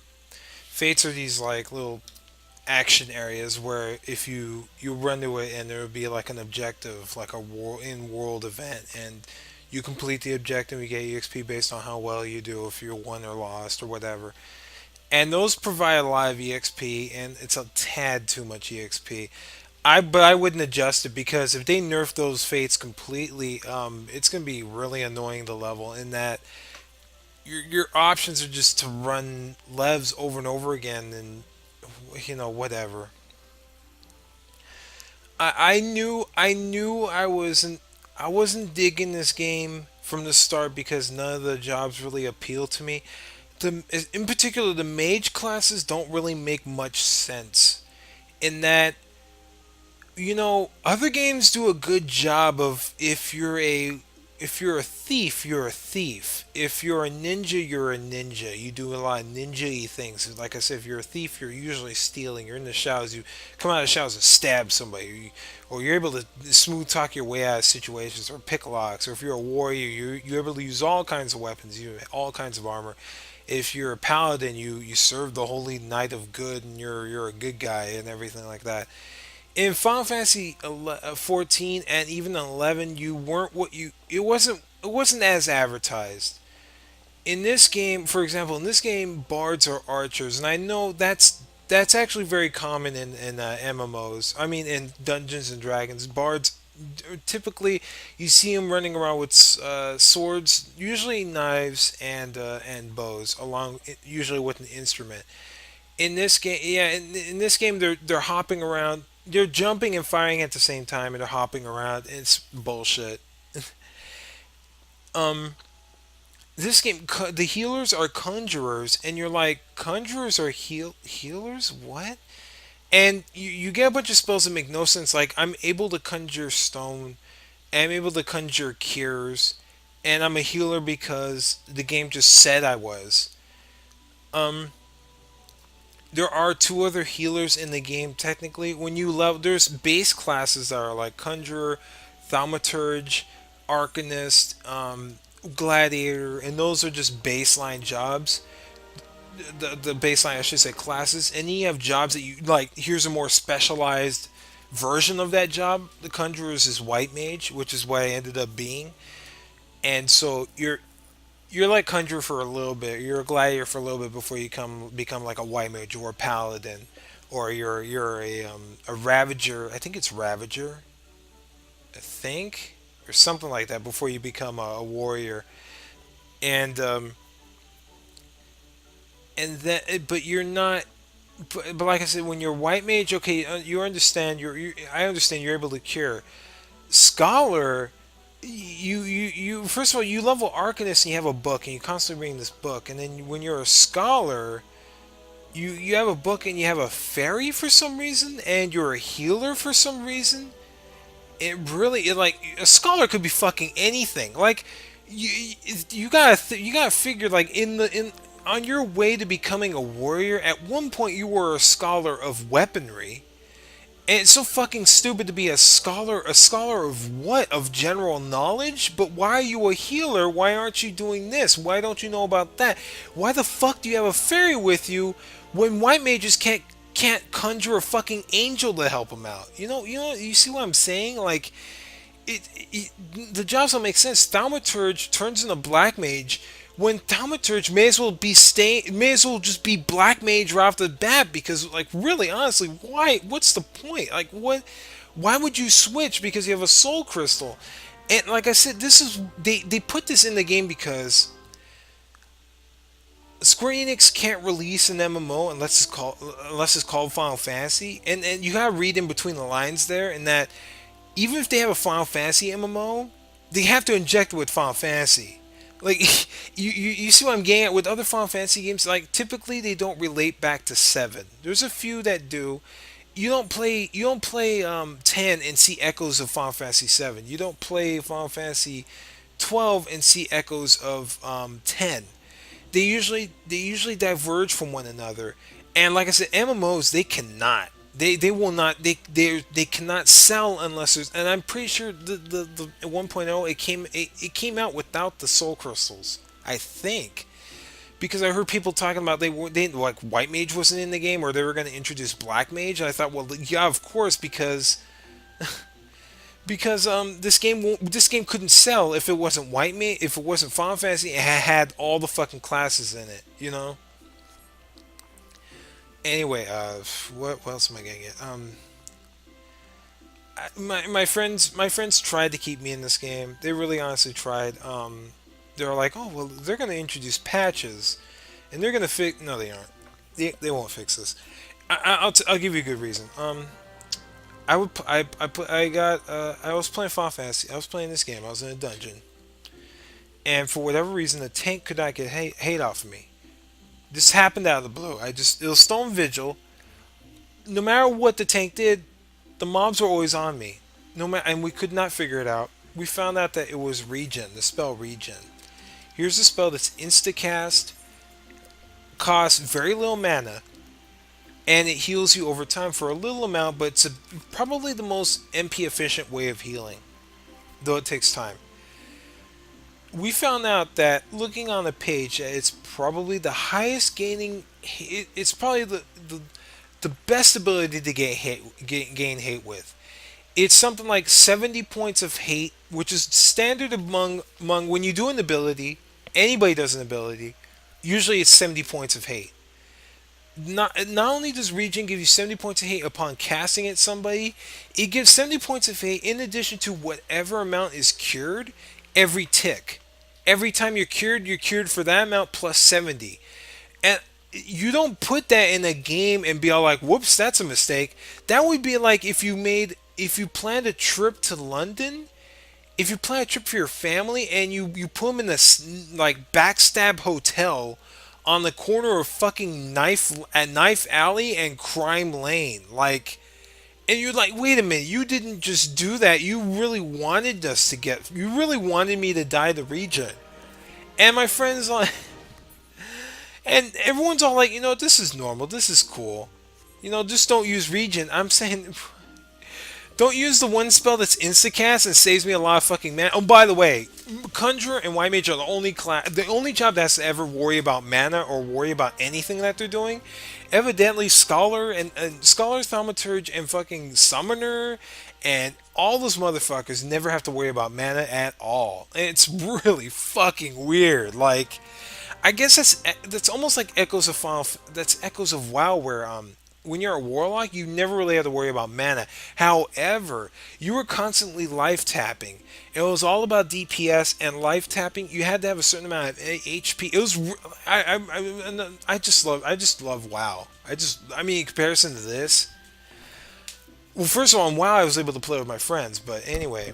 these like little action areas where if you run to it and there would be like an objective, like a in world event, and you complete the objective, you get EXP based on how well you do, if you're won or lost or whatever. And those provide a lot of EXP, and it's a tad too much EXP. But I wouldn't adjust it because if they nerf those fates completely, it's gonna be really annoying to level. In that your options are just to run levs over and over again, and whatever. I knew I wasn't digging this game from the start because none of the jobs really appeal to me. In particular, the mage classes don't really make much sense. In that, other games do a good job of if you're a thief, you're a thief. If you're a ninja, you're a ninja. You do a lot of ninja-y things. Like I said, if you're a thief, you're usually stealing. You're in the showers. You come out of the showers and stab somebody, or you're able to smooth talk your way out of situations, or pick locks. Or if you're a warrior, you're able to use all kinds of weapons, you have all kinds of armor. If you're a paladin, you serve the holy knight of good, and you're a good guy and everything like that. In Final Fantasy 14 and even 11, you weren't what you. It wasn't as advertised. In this game, for example, in this game, bards are archers, and I know that's actually very common in MMOs. I mean, in Dungeons and Dragons, bards typically you see them running around with swords, usually knives and bows, along usually with an instrument. In this game, yeah, in this game, they're hopping around, they're jumping and firing at the same time, and they're hopping around. It's bullshit. Um, this game, the healers are conjurers, and you're like, conjurers are healers? What? And you get a bunch of spells that make no sense. Like I'm able to conjure stone, I'm able to conjure cures, and I'm a healer because the game just said I was. Um, there are two other healers in the game technically. When you level, there's base classes that are like Conjurer, Thaumaturge, Arcanist, Gladiator, and those are just baseline jobs. The baseline, I should say, classes, and then you have jobs that you like. Here's a more specialized version of that job. The Conjurer's is White Mage, which is what I ended up being, and so you're like conjurer for a little bit. You're a gladiator for a little bit before you become like a white mage or a paladin, or you're a Ravager. I think it's Ravager. I think, or something like that before you become a warrior. And then, but you're not. But like I said, when you're white mage, okay, you understand. I understand you're able to cure. Scholar, you first of all, you level Arcanist and you have a book and you constantly reading this book, and then when you're a scholar, you have a book and you have a fairy for some reason, and you're a healer for some reason. Like a scholar could be fucking anything. Like you gotta figure, like, in on your way to becoming a warrior, at one point you were a scholar of weaponry. And it's so fucking stupid to be a scholar. A scholar of what? Of general knowledge? But why are you a healer? Why aren't you doing this? Why don't you know about that? Why the fuck do you have a fairy with you when white mages can't conjure a fucking angel to help them out? You see what I'm saying? Like, the jobs don't make sense. Thaumaturge turns into black mage when Thaumaturge may as well just be black mage right off the bat, because, like, really honestly, why? What's the point? Like, what? Why would you switch because you have a soul crystal? And like I said, this is they put this in the game because Square Enix can't release an MMO unless it's called Final Fantasy, and you gotta read in between the lines there, in that even if they have a Final Fantasy MMO, they have to inject it with Final Fantasy. Like, you see what I'm getting at with other Final Fantasy games? Like, typically they don't relate back to 7. There's a few that do. You don't play 10 and see echoes of Final Fantasy 7. You don't play Final Fantasy 12 and see echoes of 10. They usually diverge from one another. And like I said, MMOs, they cannot. They will not. They cannot sell unless there's. And I'm pretty sure the 1.0, it came out without the soul crystals, I think, because I heard people talking about they like white mage wasn't in the game, or they were going to introduce black mage. And I thought, well, yeah, of course, because this game couldn't sell if it wasn't white mage, if it wasn't Final Fantasy. It had all the fucking classes in it. Anyway, what else am I gonna get? My friends tried to keep me in this game. They really honestly tried. They were like, oh well, they're gonna introduce patches, and they're gonna fix. No, they aren't. They won't fix this. I'll give you a good reason. I would I put I got I was playing Final Fantasy. I was playing this game. I was in a dungeon, and for whatever reason, the tank could not get hate off of me. This happened out of the blue. It was Stone Vigil. No matter what the tank did, the mobs were always on me. No matter, and we could not figure it out. We found out that it was regen, the spell regen. Here's a spell that's insta cast, costs very little mana, and it heals you over time for a little amount, but probably the most MP efficient way of healing, though it takes time. We found out that looking on the page, it's probably the highest gaining. It's probably the best ability to gain hate with. It's something like 70 points of hate, which is standard among when you do an ability. Anybody does an ability. Usually, it's 70 points of hate. Not only does Regen give you 70 points of hate upon casting at somebody, it gives 70 points of hate in addition to whatever amount is cured every tick. Every time you're cured for that amount plus 70. And you don't put that in a game and be all like, whoops, that's a mistake. That would be like if you planned a trip to London, if you plan a trip for your family and you put them in this like backstab hotel on the corner of fucking Knife Alley and Crime Lane, like, and you're like, wait a minute, you didn't just do that. You really wanted me to die to Regen. And my friends like, and everyone's all like, this is normal, this is cool. Just don't use Regen. I'm saying, don't use the one spell that's instacast and saves me a lot of fucking mana. Oh, by the way, Conjurer and White Mage are the only job that has to ever worry about mana or worry about anything that they're doing. Evidently, Scholar and Scholar, Thaumaturge, and fucking Summoner, and all those motherfuckers never have to worry about mana at all. And it's really fucking weird. Like, I guess that's almost like echoes of WoW, where when you're a warlock, you never really have to worry about mana. However, you were constantly life tapping. It was all about DPS and life tapping. You had to have a certain amount of HP. It was I just love WoW. I mean in comparison to this. Well, first of all, on WoW I was able to play with my friends, but anyway,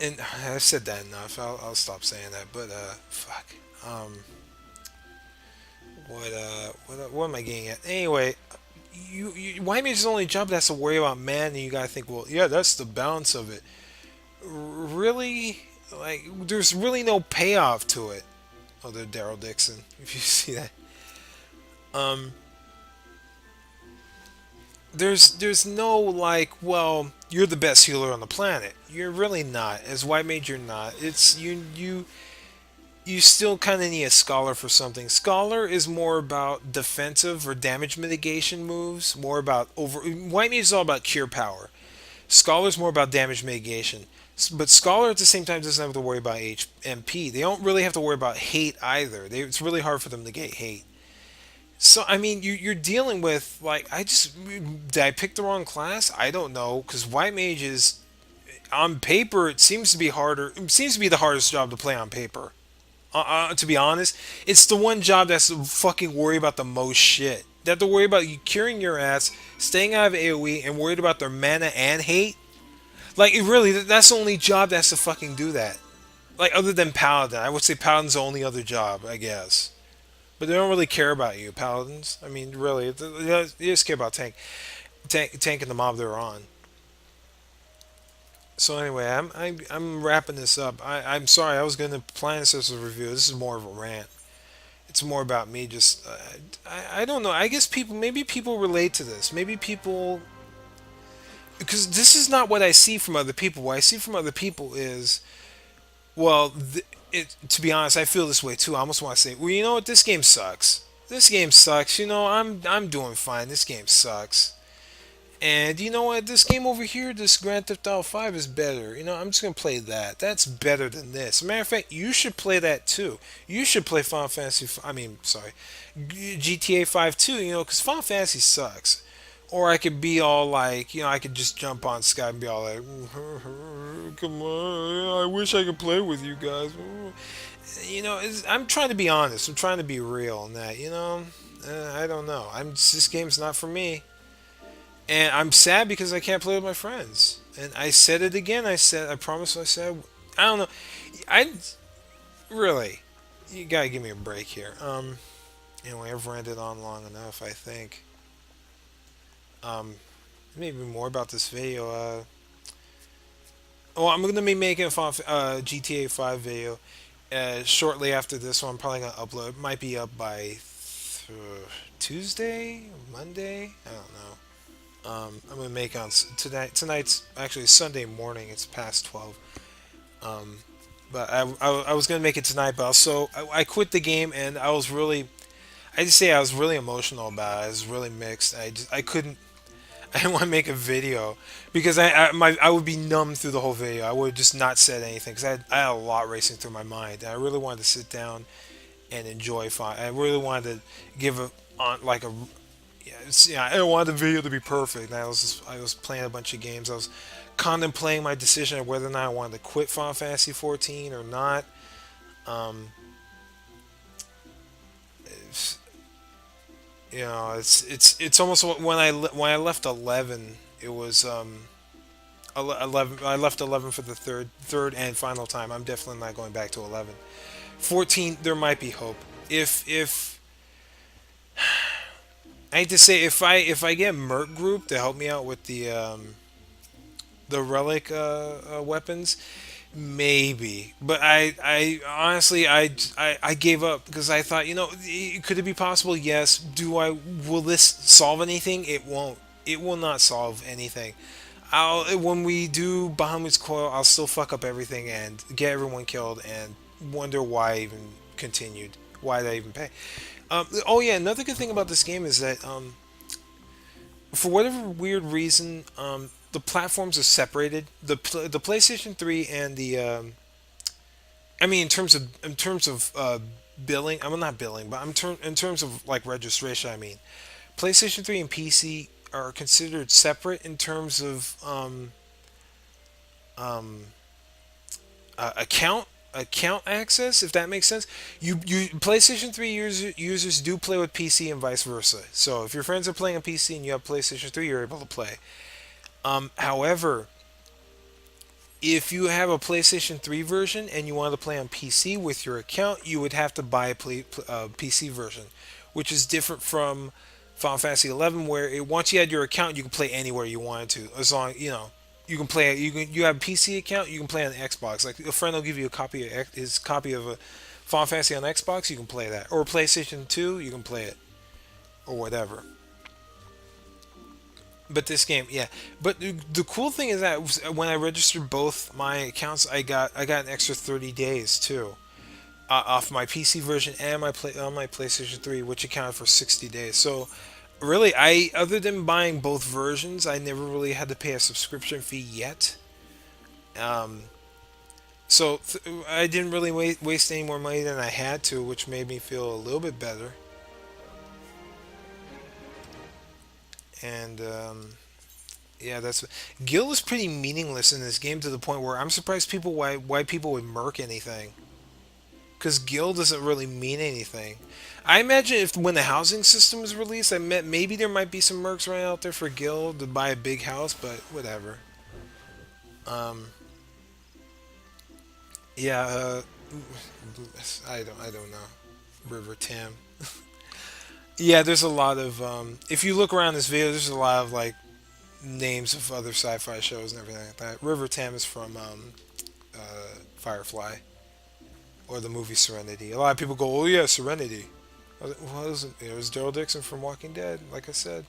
and I've said that enough. I'll stop saying that. But fuck. Um, what am I getting at? Anyway, why means the only job that has to worry about man, and you gotta think, well, yeah, that's the balance of it. Really, like, there's really no payoff to it. Other Daryl Dixon, if you see that. Um, there's no like, well, you're the best healer on the planet. You're really not. As White Mage, you're not. It's you still kind of need a scholar for something. Scholar is more about defensive or damage mitigation moves, more about over. White Mage is all about cure power. Scholar is more about damage mitigation. But Scholar at the same time doesn't have to worry about HP. They don't really have to worry about hate either. It's really hard for them to get hate. So I mean, you're dealing with like did I pick the wrong class? I don't know because White Mage is on paper it seems to be harder. It seems to be the hardest job to play on paper. To be honest, it's the one job that's to fucking worry about the most shit. They have to worry about you curing your ass, staying out of AoE, and worried about their mana and hate. Like, it really, that's the only job that's to fucking do that. Like, other than Paladin. I would say Paladin's the only other job, I guess. But they don't really care about you, Paladins. I mean, really, they just care about tanking the mob they're on. So anyway, I'm wrapping this up. I'm sorry, I was going to plan this as a review. This is more of a rant. It's more about me just I don't know. I guess maybe people relate to this. Maybe people because this is not what I see from other people. What I see from other people is well, to be honest, I feel this way too. I almost want to say, well, you know what? This game sucks. This game sucks. You know, I'm doing fine. This game sucks. And you know what? This game over here, this Grand Theft Auto 5 is better. You know, I'm just gonna play that. That's better than this. Matter of fact, you should play that too. You should play Final Fantasy. I mean, sorry, GTA 5 too. You know, because Final Fantasy sucks. Or I could be all like, you know, I could just jump on Skype and be all like, come on, I wish I could play with you guys. You know, I'm trying to be honest. I'm trying to be real on that. You know, I don't know. This game's not for me. And I'm sad because I can't play with my friends. And I said it again. I promise I said, I don't know. I really, you gotta give me a break here. Anyway, I've ranted on long enough, I think. Um, maybe more about this video. I'm gonna be making a GTA 5 video shortly after this one. I'm probably gonna upload. It might be up by Tuesday, Monday. I don't know. I'm gonna make on tonight. Tonight's actually Sunday morning. It's past 12. Um, but I was gonna make it tonight, but also I quit the game and I just say I was really emotional about it. I was really mixed. I couldn't. I didn't want to make a video because I would be numb through the whole video. I would have just not said anything because I had a lot racing through my mind. And I really wanted to sit down and enjoy fun. I really wanted to give a on like a yeah, I don't want the video to be perfect. And I was playing a bunch of games. I was contemplating my decision of whether or not I wanted to quit Final Fantasy 14 or not. Um, it's, you know, it's almost when I left 11, it was 11. I left 11 for the third and final time. I'm definitely not going back to 11. 14, there might be hope. If I hate to say, if I get Merc Group to help me out with the relic weapons, maybe. But I honestly, I gave up because I thought, you know, could it be possible? Yes. Will this solve anything? It won't. It will not solve anything. When we do Bahamut's Coil, I'll still fuck up everything and get everyone killed and wonder why I even continued. Why did I even pay? Oh yeah, another good thing about this game is that for whatever weird reason, the platforms are separated. The PlayStation 3 and the I mean in terms of billing, I'm not billing, but in terms of like registration, I mean PlayStation 3 and PC are considered separate in terms of um, account access, if that makes sense. You PlayStation 3 users do play with PC and vice versa. So if your friends are playing on PC and you have PlayStation 3, you're able to play. However, if you have a PlayStation 3 version and you want to play on PC with your account, you would have to buy a PC version, which is different from Final Fantasy 11, where once you had your account, you can play anywhere you wanted to, as long you can play. You have a PC account, you can play on the Xbox. Like a friend will give you a copy of his copy of a Final Fantasy on Xbox, you can play that, or PlayStation 2, you can play it, or whatever. But this game, yeah. But the cool thing is that when I registered both my accounts, I got an extra 30 days too, off my PC version and on my PlayStation 3, which accounted for 60 days. So really, I other than buying both versions, I never really had to pay a subscription fee yet. Um, I didn't really waste any more money than I had to, which made me feel a little bit better. And yeah, that's Gil is pretty meaningless in this game to the point where I'm surprised people why people would merc anything, because Gil doesn't really mean anything. I imagine if when the housing system was released, I met maybe there might be some mercs right out there for Gil to buy a big house, but whatever. Um, yeah, I don't know. River Tam. Yeah, there's a lot of if you look around this video, there's a lot of like names of other sci-fi shows and everything like that. River Tam is from Firefly or the movie Serenity. A lot of people go, "Oh yeah, Serenity." Well, it was Daryl Dixon from Walking Dead. Like I said,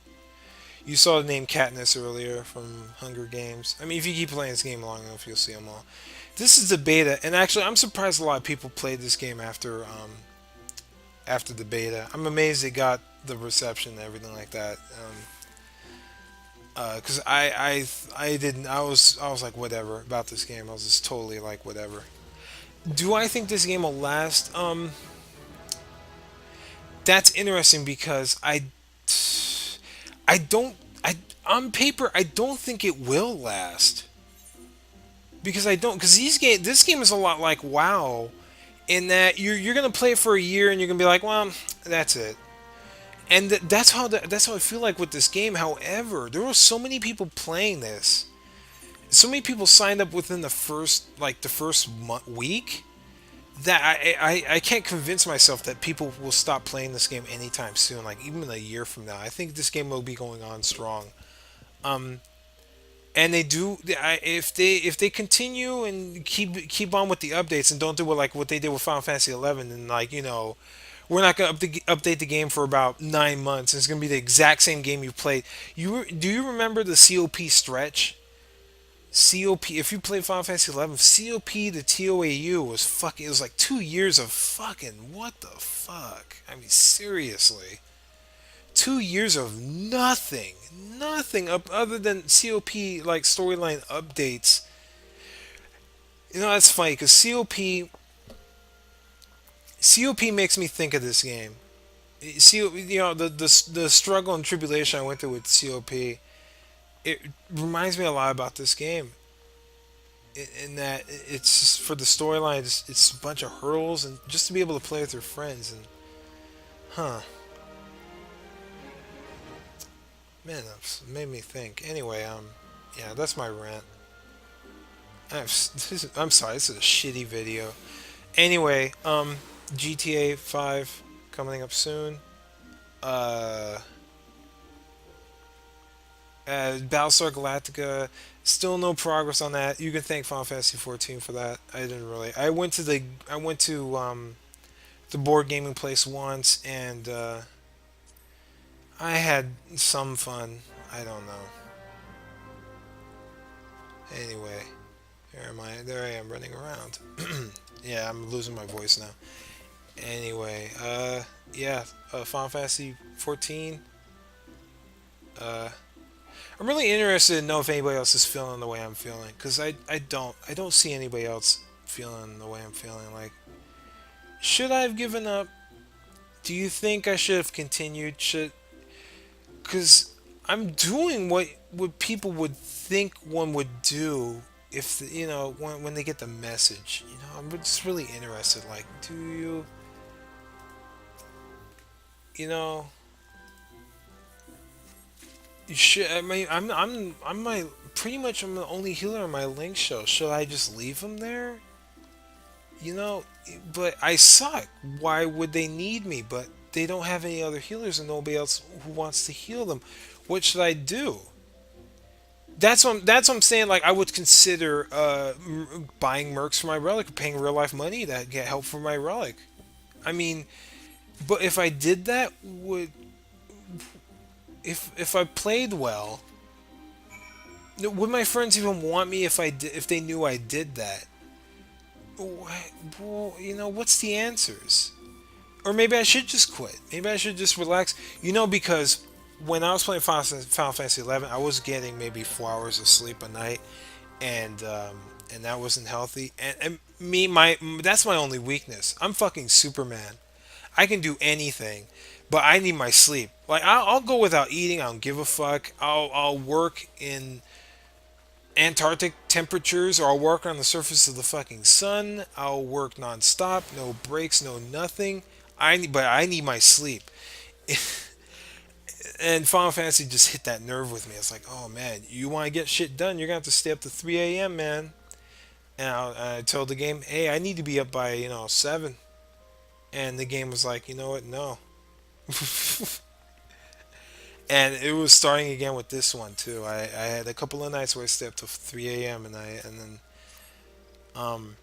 you saw the name Katniss earlier from Hunger Games. I mean, if you keep playing this game long enough, you'll see them all. This is the beta, and actually, I'm surprised a lot of people played this game after the beta. I'm amazed it got the reception and everything like that. Because I didn't I was like whatever about this game. I was just totally like whatever. Do I think this game will last? That's interesting because I don't I on paper I don't think it will last, because I don't because this game is a lot like WoW in that you're gonna play it for a year and you're gonna be like, well, that's it. And that's how I feel like with this game. However, there were so many people playing this. So many people signed up within the first week that I can't convince myself that people will stop playing this game anytime soon. Like even a year from now, I think this game will be going on strong. Um, and they do if they continue and keep on with the updates and don't do what they did with Final Fantasy 11, and we're not going to update the game for about 9 months. It's going to be the exact same game you played. Do you remember the COP stretch? COP. If you played Final Fantasy 11, COP to TOAU was fucking. It was like 2 years of fucking. What the fuck? I mean, seriously. 2 years of nothing up other than COP like storyline updates. That's funny because COP makes me think of this game. The struggle and tribulation I went through with COP. It reminds me a lot about this game. In that it's just, for the storyline, it's a bunch of hurdles and just to be able to play with your friends and huh. Man, that's made me think. Anyway, yeah, that's my rant. I'm sorry, this is a shitty video. Anyway, GTA 5 coming up soon. Uh, Battlestar Galactica, still no progress on that. You can thank Final Fantasy 14 for that. I didn't really. I went to the board gaming place once, and I had some fun. I don't know. Anyway, here am I. There I am running around. Yeah, I'm losing my voice now. Anyway, yeah, Final Fantasy 14. Uh, I'm really interested to know if anybody else is feeling the way I'm feeling, because I don't see anybody else feeling the way I'm feeling. Like, should I have given up? Do you think I should have continued? because I'm doing what people would think one would do if when they get the message. I'm just really interested. Like, do you know you should. I mean, I'm my pretty much I'm the only healer on my link show. Should I just leave him there? You know, but I suck. Why would they need me? But they don't have any other healers and nobody else who wants to heal them. What should I do? That's what I'm saying. Like, I would consider buying mercs for my relic, paying real life money to get help for my relic. I mean, but if I did that, would if I played well, would my friends even want me if they knew I did that? Well, what's the answers? Or maybe I should just quit. Maybe I should just relax. Because when I was playing Final Fantasy 11, I was getting maybe 4 hours of sleep a night, and that wasn't healthy. And me, my that's my only weakness. I'm fucking Superman. I can do anything, but I need my sleep. Like, I'll go without eating. I don't give a fuck. I'll work in Antarctic temperatures, or I'll work on the surface of the fucking sun. I'll work nonstop, no breaks, no nothing. But I need my sleep. And Final Fantasy just hit that nerve with me. It's like, oh man, you want to get shit done, you're gonna have to stay up to 3 a.m., man. And I told the game, hey, I need to be up by 7. And the game was like, you know what, no. And it was starting again with this one too. I had a couple of nights where I stayed up to 3 a.m. Um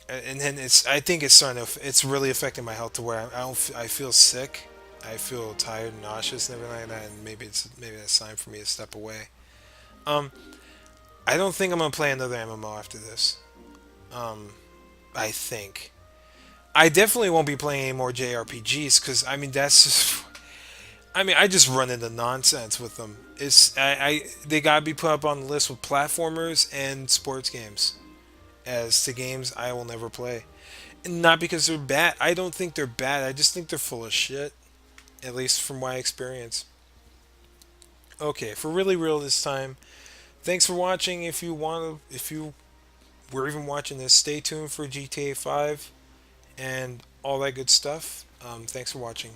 and then I think it's starting to it's really affecting my health to where I don't I feel sick. I feel tired and nauseous and everything like that, and maybe that's a sign for me to step away. Um, I don't think I'm gonna play another MMO after this. Um, I think I definitely won't be playing any more JRPGs because I mean that's just I mean I just run into nonsense with them. They gotta be put up on the list with platformers and sports games as to games I will never play. And not because they're bad. I don't think they're bad. I just think they're full of shit. At least from my experience. Okay, for really real this time. Thanks for watching. If you were even watching this, stay tuned for GTA 5 and all that good stuff. Thanks for watching.